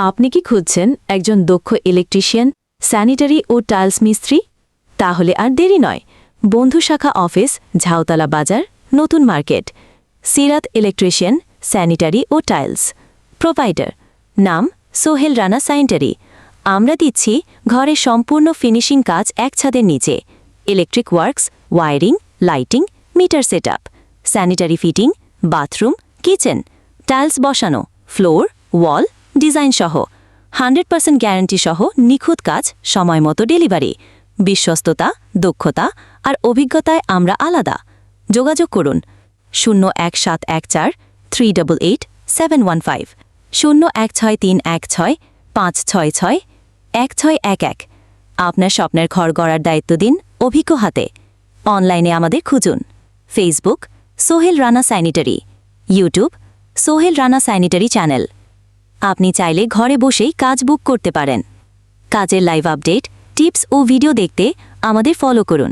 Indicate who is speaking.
Speaker 1: আপনি কি খুঁজছেন একজন দক্ষ ইলেকট্রিশিয়ান, স্যানিটারি ও টাইলস মিস্ত্রি? তাহলে আর দেরি নয়। বন্ধু শাখা অফিস, ঝাউতলা বাজার, নতুন মার্কেট। সিরাত ইলেকট্রিশিয়ান, স্যানিটারি ও টাইলস প্রোভাইডার। নাম সোহেল রানা স্যানিটারি। আমরা দিচ্ছি ঘরে সম্পূর্ণ ফিনিশিং কাজ এক ছাদের নিচে। Electric works, wiring, lighting, meter setup, sanitary fitting, bathroom, kitchen, tiles বসানো, ফ্লোর, ওয়াল, ডিজাইন সহ 100% গ্যারান্টি সহ নিখুঁত কাজ, সময় মতো ডেলিভারি। বিশ্বস্ততা, দক্ষতা আর অভিজ্ঞতায় আমরা আলাদা। যোগাযোগ করুন 01714 388 715, 016316566 1611। আপনার স্বপ্নের ঘর গড়ার দায়িত্ব দিন অভিজ্ঞ হাতে। অনলাইনে আমাদের খুঁজুন Facebook Sohel Rana sanitary, YouTube Sohel Rana sanitary channel. আপনি চাইলে ঘরে বসেই কাজ বুক করতে পারেন। কাজের লাইভ আপডেট, টিপস ও ভিডিও দেখতে আমাদের ফলো করুন।